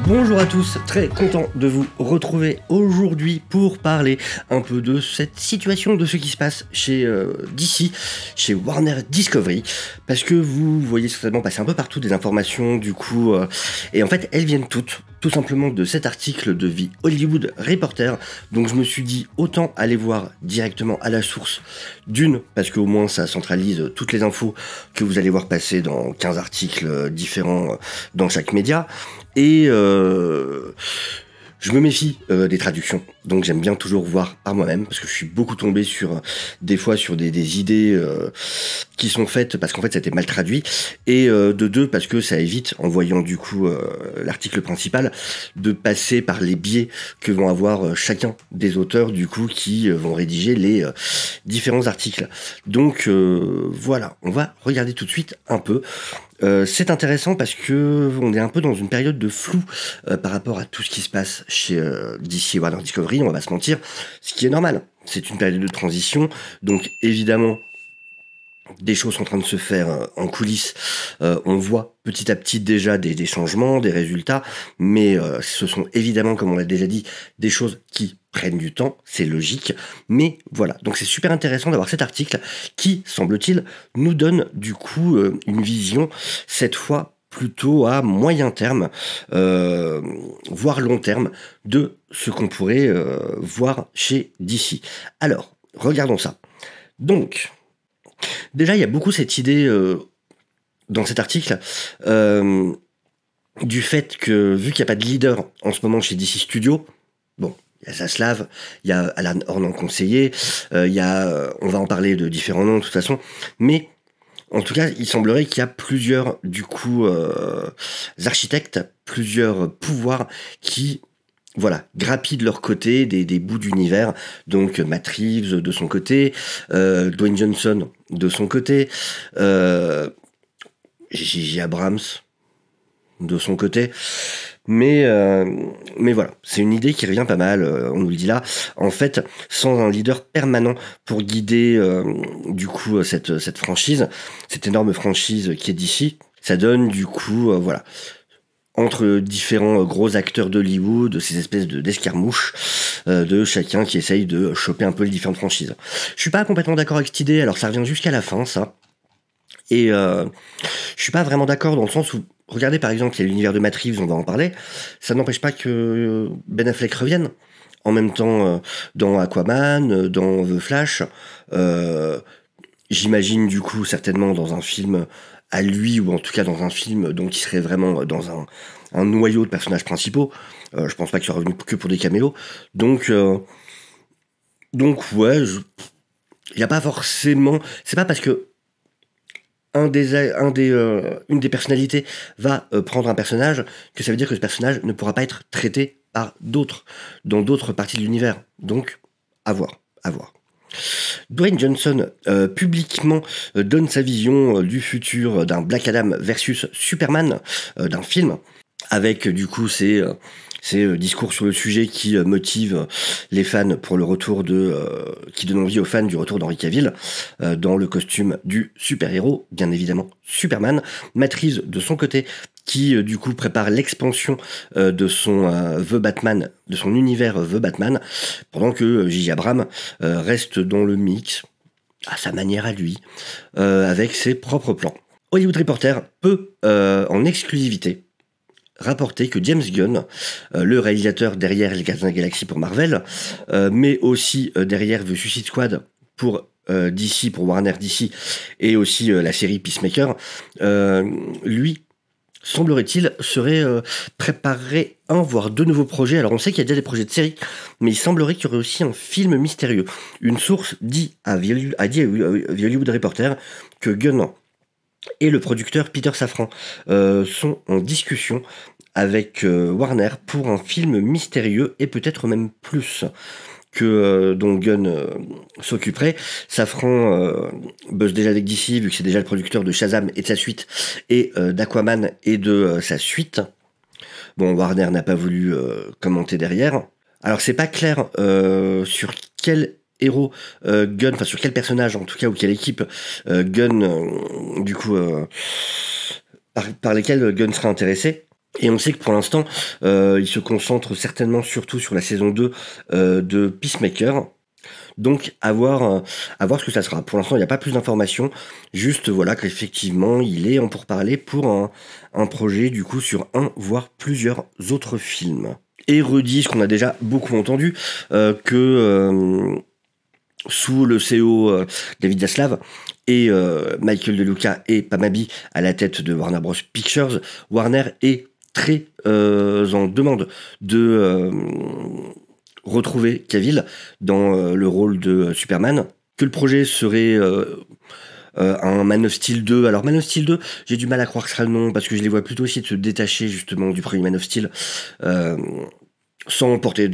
Bonjour à tous, très content de vous retrouver aujourd'hui pour parler un peu de cette situation, de ce qui se passe chez DC, chez Warner Discovery, parce que vous voyez certainement passer un peu partout des informations du coup, et en fait elles viennent toutes, tout simplement de cet article de The Hollywood Reporter, donc je me suis dit autant aller voir directement à la source, d'une, parce qu'au moins ça centralise toutes les infos que vous allez voir passer dans 15 articles différents dans chaque média, et je me méfie des traductions, donc j'aime bien toujours voir par moi-même, parce que je suis beaucoup tombé sur des fois sur des idées qui sont faites parce qu'en fait ça a été mal traduit, et de deux, parce que ça évite, en voyant du coup l'article principal, de passer par les biais que vont avoir chacun des auteurs du coup qui vont rédiger les différents articles. Donc voilà, on va regarder tout de suite un peu. C'est intéressant parce que on est un peu dans une période de flou par rapport à tout ce qui se passe chez DC et Warner Discovery, on va pas se mentir, ce qui est normal. C'est une période de transition, donc évidemment des choses sont en train de se faire en coulisses. On voit petit à petit déjà des changements, des résultats, mais ce sont évidemment, comme on l'a déjà dit, des choses qui prennent du temps, c'est logique, mais voilà. Donc c'est super intéressant d'avoir cet article qui, semble-t-il, nous donne du coup une vision, cette fois plutôt à moyen terme, voire long terme, de ce qu'on pourrait voir chez DC. Alors, regardons ça. Donc, déjà, il y a beaucoup cette idée dans cet article du fait que, vu qu'il n'y a pas de leader en ce moment chez DC Studios, bon, il y a Zaslav, il y a Alan Horn en conseiller, il y a, on va en parler de différents noms de toute façon, mais en tout cas, il semblerait qu'il y a plusieurs, du coup, architectes, plusieurs pouvoirs qui, voilà, grappillent de leur côté des bouts d'univers. Donc Matt Reeves de son côté, Dwayne Johnson de son côté, J.J. Abrams de son côté. Mais voilà, c'est une idée qui revient pas mal, on nous le dit là. En fait, sans un leader permanent pour guider du coup cette franchise, cette énorme franchise qui est DC, ça donne du coup, voilà, entre différents gros acteurs d'Hollywood, ces espèces d'escarmouches de chacun qui essaye de choper un peu les différentes franchises. Je suis pas complètement d'accord avec cette idée, alors ça revient jusqu'à la fin, ça. Et je suis pas vraiment d'accord dans le sens où, regardez par exemple, il y a l'univers de Matt Reeves, on va en parler, ça n'empêche pas que Ben Affleck revienne. En même temps, dans Aquaman, dans The Flash, j'imagine du coup certainement dans un film à lui, ou en tout cas dans un film donc qui serait vraiment dans un noyau de personnages principaux. Je pense pas qu'il soit revenu que pour des caméos. Donc ouais, il y a pas forcément, c'est pas parce que une des personnalités va prendre un personnage que ça veut dire que ce personnage ne pourra pas être traité par d'autres dans d'autres parties de l'univers. Donc à voir, à voir. Dwayne Johnson publiquement donne sa vision du futur d'un Black Adam versus Superman, d'un film, avec du coup ses discours sur le sujet qui motivent les fans pour le retour qui donnent envie aux fans du retour d'Henry Cavill dans le costume du super-héros, bien évidemment Superman. Matt Reeves de son côté, qui du coup prépare l'expansion de son The Batman, de son univers The Batman, pendant que J.J. Abrams reste dans le mix à sa manière à lui, avec ses propres plans. Hollywood Reporter peut en exclusivité rapporter que James Gunn, le réalisateur derrière Les Gardiens de la Galaxie pour Marvel, mais aussi derrière The Suicide Squad pour DC, pour Warner DC, et aussi la série Peacemaker, lui, semblerait-il, serait préparé un, voire deux nouveaux projets. Alors on sait qu'il y a déjà des projets de série, mais il semblerait qu'il y aurait aussi un film mystérieux. Une source dit à The Hollywood Reporter que Gunn et le producteur Peter Safran sont en discussion avec Warner pour un film mystérieux, et peut-être même plus que dont Gunn s'occuperait. Safran bosse déjà avec DC, vu que c'est déjà le producteur de Shazam et de sa suite, et d'Aquaman et de sa suite. Bon, Warner n'a pas voulu commenter derrière. Alors c'est pas clair sur quel héros Gunn, enfin sur quel personnage en tout cas, ou quelle équipe Gunn du coup par lesquels Gunn serait intéressé. Et on sait que pour l'instant, il se concentre certainement surtout sur la saison 2 de Peacemaker. Donc à voir ce que ça sera. Pour l'instant, il n'y a pas plus d'informations. Juste voilà qu'effectivement, il est en pourparlers pour un projet du coup sur un voire plusieurs autres films. Et redit ce qu'on a déjà beaucoup entendu, que sous le CEO David Zaslav et Michael De Luca et Pam Abby à la tête de Warner Bros. Pictures, Warner est très en demande de retrouver Cavill dans le rôle de Superman, que le projet serait un Man of Steel 2. Alors Man of Steel 2, j'ai du mal à croire que ce sera le nom, parce que je les vois plutôt essayer de se détacher justement du premier Man of Steel, sans porter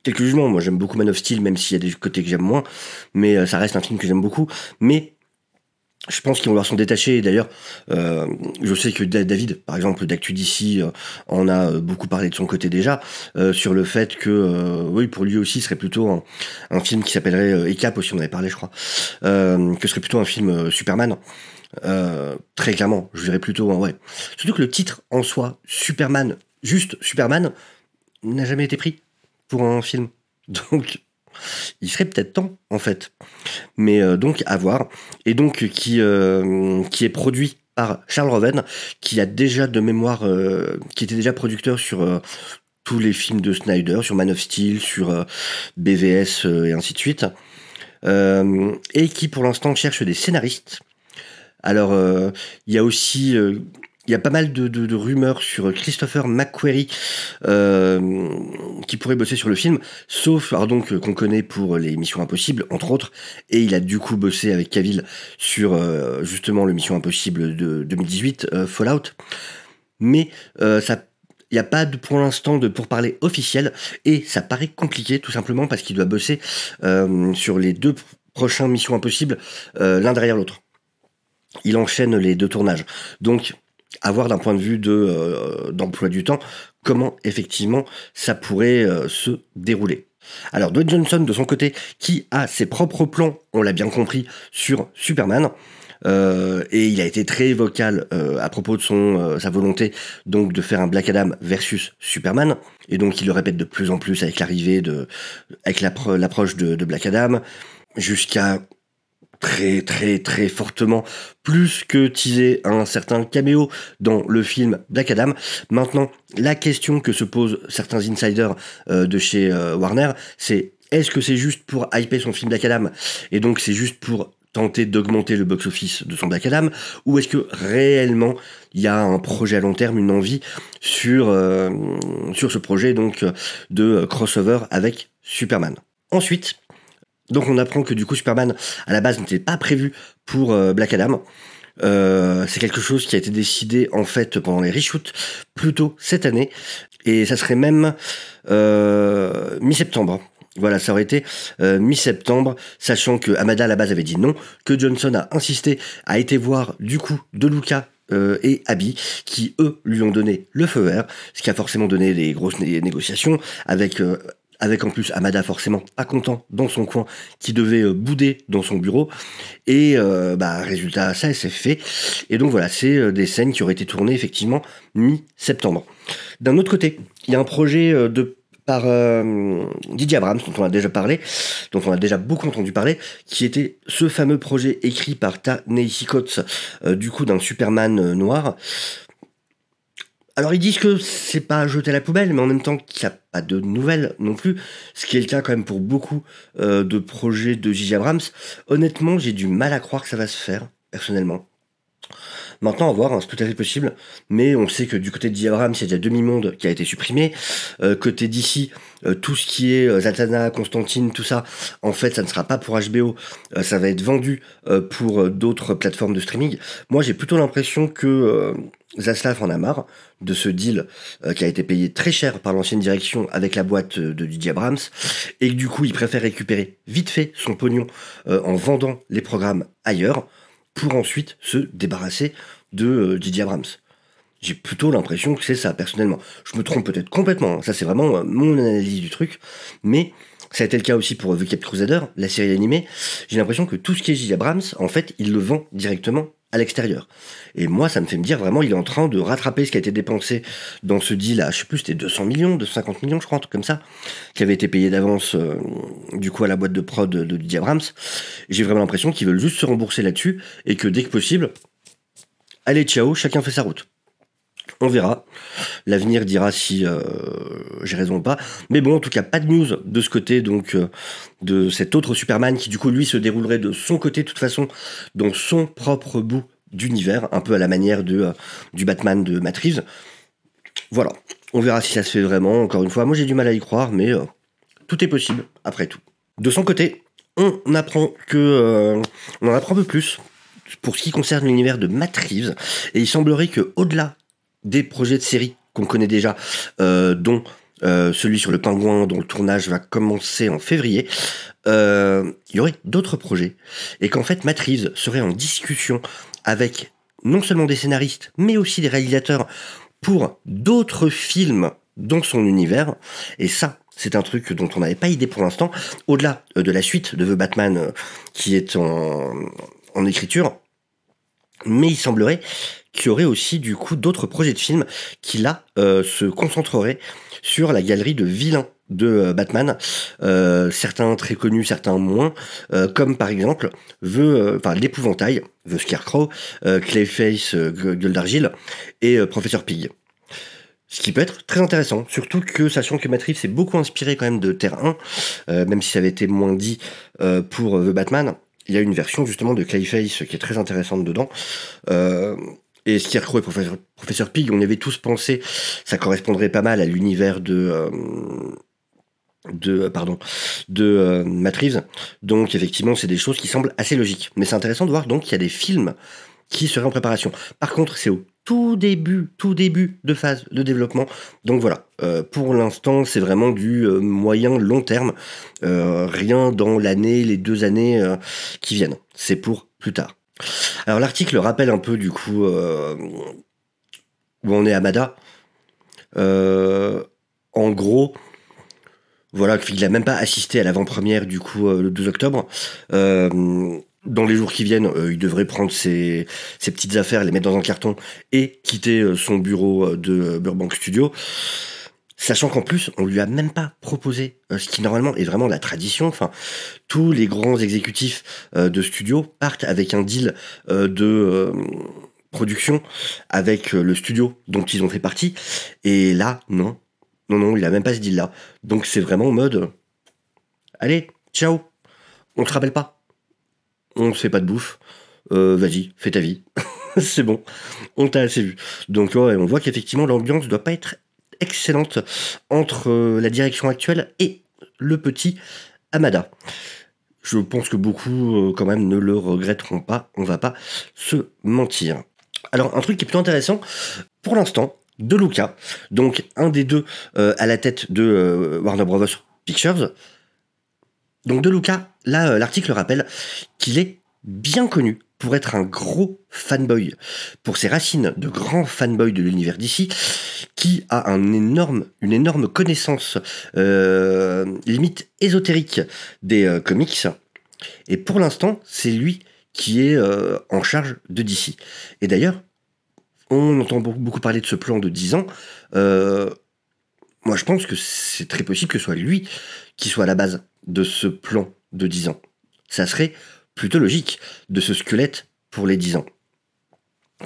quelques jugements. Moi j'aime beaucoup Man of Steel, même s'il y a des côtés que j'aime moins, mais ça reste un film que j'aime beaucoup. Mais je pense qu'ils vont leur s'en détacher. Et d'ailleurs, je sais que David, par exemple, d'Actu d'ici, en a beaucoup parlé de son côté déjà, sur le fait que, oui, pour lui aussi, ce serait plutôt un film qui s'appellerait ECAP aussi, on avait parlé, je crois, que ce serait plutôt un film Superman. Très clairement, je dirais plutôt, ouais. Surtout que le titre en soi, Superman, juste Superman, n'a jamais été pris pour un film. Donc, il serait peut-être temps, en fait. Mais donc, à voir. Et donc, qui est produit par Charles Roven, qui a déjà de mémoire, qui était déjà producteur sur tous les films de Snyder, sur Man of Steel, sur BVS et ainsi de suite. Et qui, pour l'instant, cherche des scénaristes. Alors, il y a aussi... il y a pas mal de rumeurs sur Christopher McQuarrie qui pourrait bosser sur le film, sauf alors donc qu'on connaît pour les Missions Impossibles, entre autres, et il a du coup bossé avec Cavill sur justement le Mission Impossible de 2018, Fallout. Mais ça, il n'y a pas pour l'instant de pourparlers officiels, et ça paraît compliqué tout simplement parce qu'il doit bosser sur les 2 prochains Missions Impossibles l'un derrière l'autre. Il enchaîne les 2 tournages. Donc, à voir d'un point de vue d'emploi du temps, comment effectivement ça pourrait se dérouler. Alors, Dwayne Johnson, de son côté, qui a ses propres plans, on l'a bien compris, sur Superman, et il a été très vocal à propos de sa volonté donc de faire un Black Adam versus Superman, et donc il le répète de plus en plus avec avec l'approche de Black Adam, jusqu'à très très très fortement, plus que teaser un certain caméo dans le film Black Adam. Maintenant, la question que se posent certains insiders de chez Warner, c'est est-ce que c'est juste pour hyper son film Black Adam, et donc c'est juste pour tenter d'augmenter le box-office de son Black Adam, ou est-ce que réellement il y a un projet à long terme, une envie sur ce projet donc de crossover avec Superman. Ensuite, donc on apprend que du coup Superman à la base n'était pas prévu pour Black Adam. C'est quelque chose qui a été décidé en fait pendant les reshoots plus tôt cette année, et ça serait même mi-septembre. Voilà, ça aurait été mi-septembre, sachant que Amada à la base avait dit non, que Johnson a insisté, a été voir du coup De Luca et Abby, qui eux lui ont donné le feu vert, ce qui a forcément donné des grosses négociations avec en plus Amada forcément pas content dans son coin, qui devait bouder dans son bureau, et résultat ça s'est fait, et donc voilà, c'est des scènes qui auraient été tournées effectivement mi-septembre. D'un autre côté, il y a un projet par DJ Abrams, dont on a déjà parlé, dont on a déjà beaucoup entendu parler, qui était ce fameux projet écrit par Ta-Nehisi Coates, du coup d'un Superman noir. Alors ils disent que c'est pas à jeter à la poubelle, mais en même temps qu'il n'y a pas de nouvelles non plus, ce qui est le cas quand même pour beaucoup de projets de J.J. Abrams. Honnêtement, j'ai du mal à croire que ça va se faire, personnellement. Maintenant, à voir, hein, c'est tout à fait possible, mais on sait que du côté de J.J. Abrams, il y a déjà demi-monde qui a été supprimé. Côté d'ici, tout ce qui est Zatanna, Constantine, tout ça, en fait, ça ne sera pas pour HBO, ça va être vendu pour d'autres plateformes de streaming. Moi, j'ai plutôt l'impression que Zaslav en a marre de ce deal qui a été payé très cher par l'ancienne direction avec la boîte de J.J. Abrams, et que du coup, il préfère récupérer vite fait son pognon en vendant les programmes ailleurs, pour ensuite se débarrasser de J.J. Abrams. J'ai plutôt l'impression que c'est ça, personnellement. Je me trompe peut-être complètement, hein. Ça c'est vraiment mon analyse du truc, mais ça a été le cas aussi pour The Caped Crusader, la série animée. J'ai l'impression que tout ce qui est J.J. Abrams, en fait, il le vend directement à l'extérieur. Et moi, ça me fait me dire vraiment, il est en train de rattraper ce qui a été dépensé dans ce deal à, je sais plus, c'était 200 millions, 250 millions, je crois, un truc comme ça, qui avait été payé d'avance, du coup, à la boîte de prod de Didier Abrams. J'ai vraiment l'impression qu'ils veulent juste se rembourser là-dessus et que dès que possible, allez, ciao, chacun fait sa route. On verra. L'avenir dira si j'ai raison ou pas. Mais bon, en tout cas, pas de news de ce côté, donc de cet autre Superman qui, du coup, lui, se déroulerait de son côté, de toute façon, dans son propre bout d'univers, un peu à la manière du Batman de Matt Reeves. Voilà. On verra si ça se fait vraiment. Encore une fois, moi, j'ai du mal à y croire, mais tout est possible, après tout. De son côté, on apprend on en apprend un peu plus pour ce qui concerne l'univers de Matt Reeves. Et il semblerait que, au-delà des projets de série qu'on connaît déjà, dont celui sur le Pingouin, dont le tournage va commencer en février, il y aurait d'autres projets. Et qu'en fait, Matt Reeves serait en discussion avec non seulement des scénaristes, mais aussi des réalisateurs pour d'autres films dans son univers. Et ça, c'est un truc dont on n'avait pas idée pour l'instant. Au-delà de la suite de The Batman qui est en écriture, mais il semblerait qu'il y aurait aussi du coup d'autres projets de films qui là se concentreraient sur la galerie de vilains de Batman, certains très connus, certains moins, comme par exemple l'épouvantail, The Scarecrow, Clayface, Gueule d'Argile et Professeur Pig. Ce qui peut être très intéressant, surtout que sachant que Matt Reeves s'est beaucoup inspiré quand même de Terre 1, même si ça avait été moins dit pour The Batman. Il y a une version justement de Clayface qui est très intéressante dedans. Et Scarecrow et Professeur Pig, on y avait tous pensé, ça correspondrait pas mal à l'univers de Matt Reeves. Donc effectivement, c'est des choses qui semblent assez logiques. Mais c'est intéressant de voir donc qu'il y a des films qui seraient en préparation. Par contre, c'est au tout début de phase de développement. Donc voilà, pour l'instant, c'est vraiment du moyen long terme. Rien dans l'année, les 2 années qui viennent. C'est pour plus tard. Alors l'article rappelle un peu du coup où on est à Mada. En gros, voilà, qu'il n'a même pas assisté à l'avant-première du coup le 2 octobre. Dans les jours qui viennent, il devrait prendre ses petites affaires, les mettre dans un carton et quitter son bureau de Burbank Studio. Sachant qu'en plus, on lui a même pas proposé ce qui normalement est vraiment la tradition. Enfin, tous les grands exécutifs de studio partent avec un deal de production avec le studio dont ils ont fait partie. Et là, non, il a même pas ce deal-là. Donc c'est vraiment en mode, allez, ciao, on te rappelle pas, on ne fait pas de bouffe, vas-y, fais ta vie, c'est bon, on t'a assez vu. Donc ouais, on voit qu'effectivement l'ambiance doit pas être excellente entre la direction actuelle et le petit Hamada. Je pense que beaucoup quand même ne le regretteront pas, on va pas se mentir. Alors un truc qui est plutôt intéressant, pour l'instant, De Luca, donc un des deux à la tête de Warner Bros. Pictures. Donc De Luca, là l'article rappelle qu'il est bien connu pour être un gros fanboy, pour ses racines de grand fanboy de l'univers DC, qui a une énorme connaissance limite ésotérique des comics. Et pour l'instant, c'est lui qui est en charge de DC. Et d'ailleurs, on entend beaucoup parler de ce plan de 10 ans. Moi, je pense que c'est très possible que ce soit lui qui soit à la base de ce plan de 10 ans. Ça serait plutôt logique de ce squelette pour les 10 ans.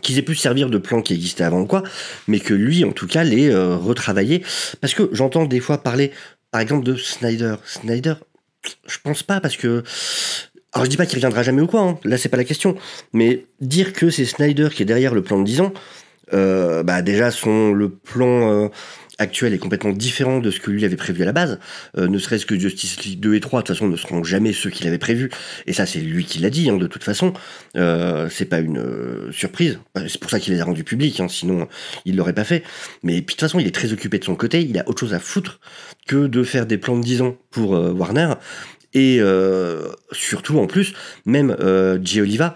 Qu'ils aient pu se servir de plans qui existaient avant ou quoi, mais que lui, en tout cas, l'ait retravaillé. Parce que j'entends des fois parler, par exemple, de Snyder. Snyder, je pense pas, parce que... Alors je dis pas qu'il reviendra jamais ou quoi, hein. Là c'est pas la question. Mais dire que c'est Snyder qui est derrière le plan de 10 ans, déjà le plan actuel est complètement différent de ce que lui avait prévu à la base. Ne serait-ce que Justice League 2 et 3, de toute façon, ne seront jamais ceux qu'il avait prévus. Et ça, c'est lui qui l'a dit, hein, de toute façon. C'est pas une surprise. C'est pour ça qu'il les a rendus publics, hein, sinon il l'aurait pas fait. Mais puis de toute façon, il est très occupé de son côté. Il a autre chose à foutre que de faire des plans de 10 ans pour Warner. Et surtout, en plus, même Jay Oliva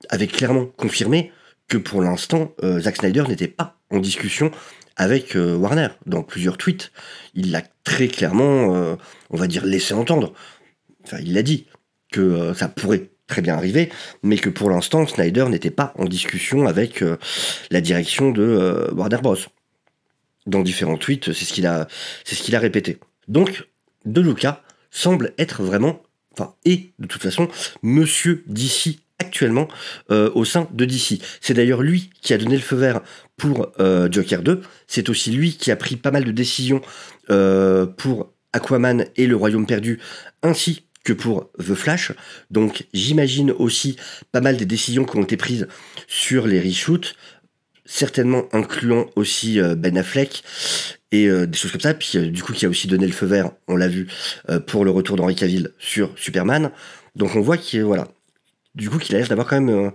avait clairement confirmé que pour l'instant, Zack Snyder n'était pas en discussion avec Warner. Dans plusieurs tweets, il l'a très clairement, on va dire, laissé entendre. Enfin, il l'a dit que ça pourrait très bien arriver, mais que pour l'instant, Snyder n'était pas en discussion avec la direction de Warner Bros. Dans différents tweets, c'est ce qu'il a répété. Donc, De Luca semble être vraiment, et de toute façon, Monsieur DC actuellement au sein de DC. C'est d'ailleurs lui qui a donné le feu vert pour Joker 2. C'est aussi lui qui a pris pas mal de décisions pour Aquaman et le Royaume Perdu, ainsi que pour The Flash. Donc j'imagine aussi pas mal des décisions qui ont été prises sur les reshoots, certainement incluant aussi Ben Affleck et des choses comme ça. Puis du coup qui a aussi donné le feu vert, on l'a vu, pour le retour d'Henry Cavill sur Superman. Donc on voit qu'il voilà, du coup qu'il a l'air d'avoir quand même...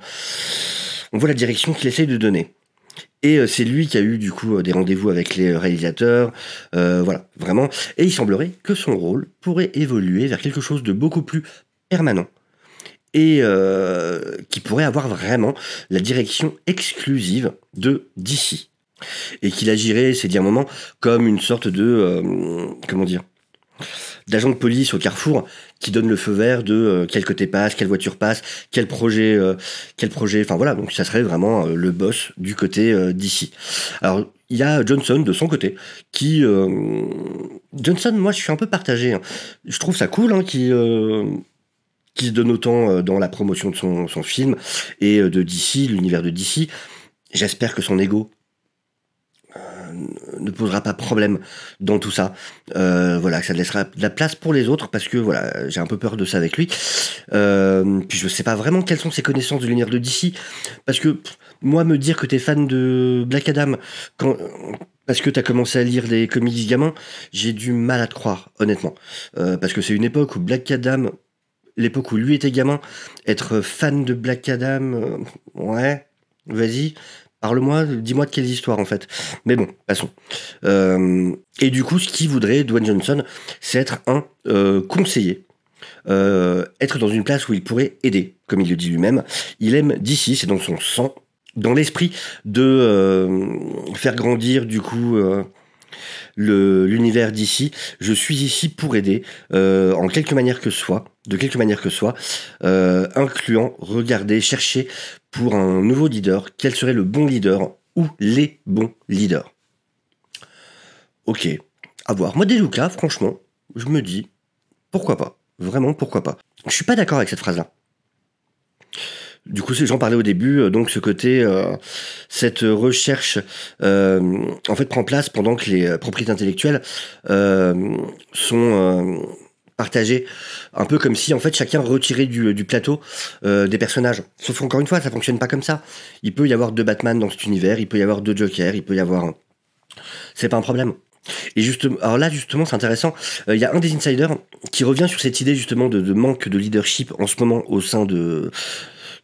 on voit la direction qu'il essaye de donner. Et c'est lui qui a eu du coup des rendez-vous avec les réalisateurs, voilà, vraiment. Et il semblerait que son rôle pourrait évoluer vers quelque chose de beaucoup plus permanent et qui pourrait avoir vraiment la direction exclusive de DC. Et qu'il agirait, c'est dit à un moment, comme une sorte de... comment dire, d'agent de police au carrefour qui donne le feu vert de quel côté passe, quelle voiture passe, quel projet, enfin voilà, donc ça serait vraiment le boss du côté d'ici. Alors il y a Johnson de son côté qui Johnson, moi je suis un peu partagé, hein. Je trouve ça cool hein, qui se donne autant dans la promotion de son film et de DC, l'univers de DC. J'espère que son ego ne posera pas problème dans tout ça. Voilà, que ça laissera de la place pour les autres, parce que voilà, j'ai un peu peur de ça avec lui. Puis je sais pas vraiment quelles sont ses connaissances de l'univers de DC, parce que moi, me dire que t'es fan de Black Adam parce que t'as commencé à lire les comics gamins, j'ai du mal à te croire, honnêtement. Parce que c'est une époque où Black Adam, l'époque où lui était gamin, être fan de Black Adam, ouais, vas-y. Parle-moi, dis-moi de quelles histoires en fait. Mais bon, passons. Et du coup, ce qu'il voudrait, Dwayne Johnson, c'est être un conseiller. Être dans une place où il pourrait aider, comme il le dit lui-même. Il aime DC, c'est dans son sang, dans l'esprit de faire grandir du coup l'univers DC. Je suis ici pour aider, en quelque manière que soit, de quelque manière que soit, incluant, regarder, chercher pour un nouveau leader, quel serait le bon leader ou les bons leaders. Ok, à voir. Moi, De Luca, franchement, je me dis, pourquoi pas? Vraiment, pourquoi pas? Je suis pas d'accord avec cette phrase-là. Du coup, j'en parlais au début, donc ce côté, cette recherche, en fait, prend place pendant que les propriétés intellectuelles sont partagées, un peu comme si, en fait, chacun retirait du plateau des personnages. Sauf qu'encore une fois, ça fonctionne pas comme ça. Il peut y avoir 2 Batman dans cet univers, il peut y avoir 2 Joker, il peut y avoir... C'est pas un problème. Et justement, alors là, justement, c'est intéressant. Il y a un des insiders qui revient sur cette idée, justement, de manque de leadership en ce moment au sein de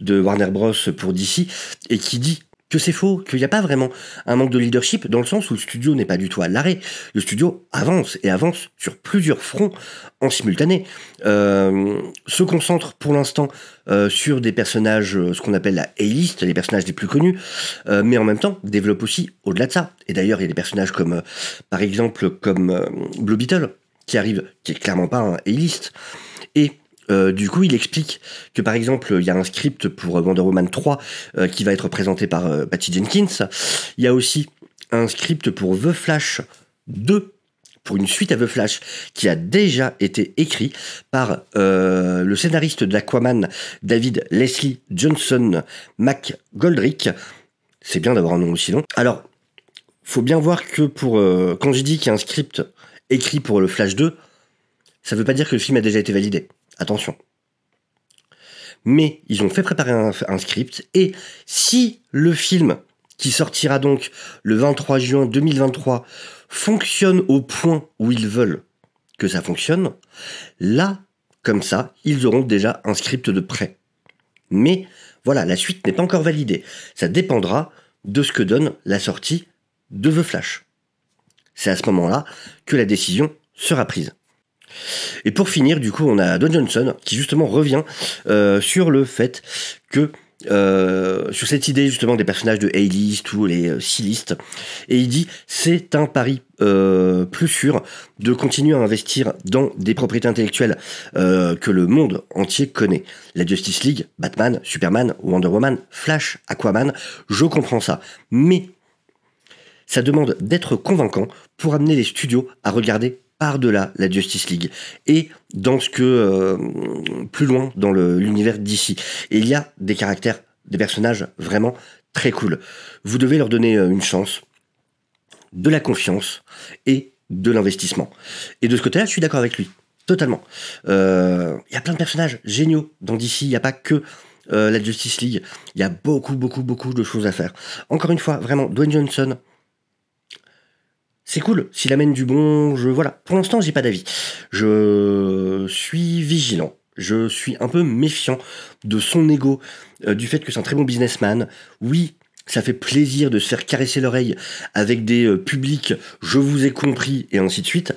Warner Bros pour DC, et qui dit que c'est faux, qu'il n'y a pas vraiment un manque de leadership, dans le sens où le studio n'est pas du tout à l'arrêt. Le studio avance, et avance sur plusieurs fronts en simultané. Se concentre pour l'instant sur des personnages, ce qu'on appelle la A-list, les personnages les plus connus, mais en même temps développe aussi au-delà de ça. Et d'ailleurs, il y a des personnages comme, par exemple, comme Blue Beetle, qui arrive, qui est clairement pas un A-list. Et du coup, il explique que, par exemple, il y a un script pour Wonder Woman 3 qui va être présenté par Patty Jenkins. Il y a aussi un script pour The Flash 2, pour une suite à The Flash, qui a déjà été écrit par le scénariste d'Aquaman, David Leslie Johnson McGoldrick. C'est bien d'avoir un nom aussi long. Alors, faut bien voir que quand je dis qu'il y a un script écrit pour le Flash 2, ça veut pas dire que le film a déjà été validé. Attention. Mais ils ont fait préparer un script, et si le film, qui sortira donc le 23 juin 2023, fonctionne au point où ils veulent que ça fonctionne, là, comme ça, ils auront déjà un script de prêt. Mais voilà, la suite n'est pas encore validée. Ça dépendra de ce que donne la sortie de The Flash. C'est à ce moment-là que la décision sera prise. Et pour finir, du coup, on a Dwayne Johnson qui justement revient sur le fait que sur cette idée justement des personnages de A-list ou les C-list, et il dit c'est un pari plus sûr de continuer à investir dans des propriétés intellectuelles que le monde entier connaît. La Justice League, Batman, Superman, Wonder Woman, Flash, Aquaman, je comprends ça, mais ça demande d'être convaincant pour amener les studios à regarder par-delà la Justice League et dans ce que plus loin dans l'univers d'ici. Et il y a des caractères, des personnages vraiment très cool. Vous devez leur donner une chance, de la confiance et de l'investissement. Et de ce côté-là, je suis d'accord avec lui, totalement. Il y a plein de personnages géniaux dans DC, il n'y a pas que la Justice League, il y a beaucoup de choses à faire. Encore une fois, vraiment, Dwayne Johnson, c'est cool, s'il amène du bon, voilà. Pour l'instant, j'ai pas d'avis. Je suis vigilant. Je suis un peu méfiant de son ego, du fait que c'est un très bon businessman. Oui, ça fait plaisir de se faire caresser l'oreille avec des publics, je vous ai compris, et ainsi de suite.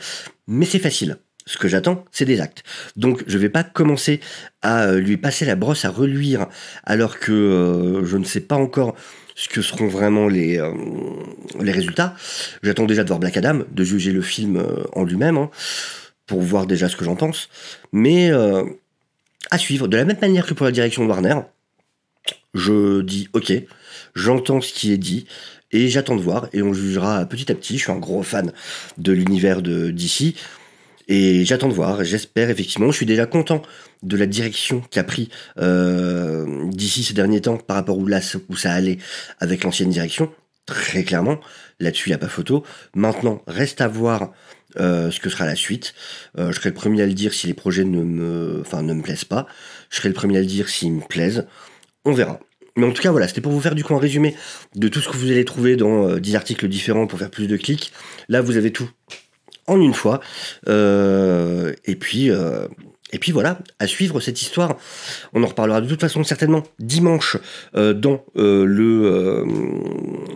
Mais c'est facile. Ce que j'attends, c'est des actes. Donc, je vais pas commencer à lui passer la brosse à reluire, alors que je ne sais pas encore ce que seront vraiment les résultats. J'attends déjà de voir Black Adam, de juger le film en lui-même, hein, pour voir déjà ce que j'en pense. Mais à suivre, de la même manière que pour la direction de Warner, je dis ok, j'entends ce qui est dit, et j'attends de voir, et on jugera petit à petit. Je suis un gros fan de l'univers de DC, et j'attends de voir, j'espère effectivement. Je suis déjà content de la direction qu'a pris DC ces derniers temps par rapport où ça allait avec l'ancienne direction. Très clairement, là-dessus, il n'y a pas photo. Maintenant, reste à voir ce que sera la suite. Je serai le premier à le dire si les projets ne me plaisent pas. Je serai le premier à le dire s'ils me plaisent. On verra. Mais en tout cas, voilà, c'était pour vous faire du coup un résumé de tout ce que vous allez trouver dans 10 articles différents pour faire plus de clics. Là, vous avez tout en une fois. Et puis voilà, à suivre cette histoire. On en reparlera de toute façon certainement dimanche dans le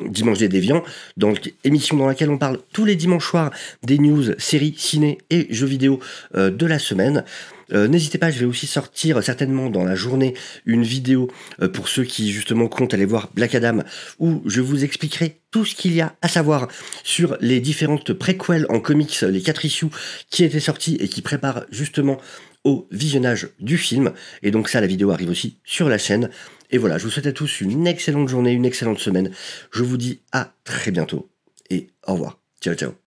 Dimanche des Déviants, dans l'émission dans laquelle on parle tous les dimanches soirs des news, séries, ciné et jeux vidéo de la semaine. N'hésitez pas, je vais aussi sortir certainement dans la journée une vidéo pour ceux qui justement comptent aller voir Black Adam, où je vous expliquerai tout ce qu'il y a à savoir sur les différentes préquels en comics, les 4 issues qui étaient sortis et qui préparent justement au visionnage du film. Et donc ça, la vidéo arrive aussi sur la chaîne. Et voilà, je vous souhaite à tous une excellente journée, une excellente semaine. Je vous dis à très bientôt et au revoir. Ciao, ciao.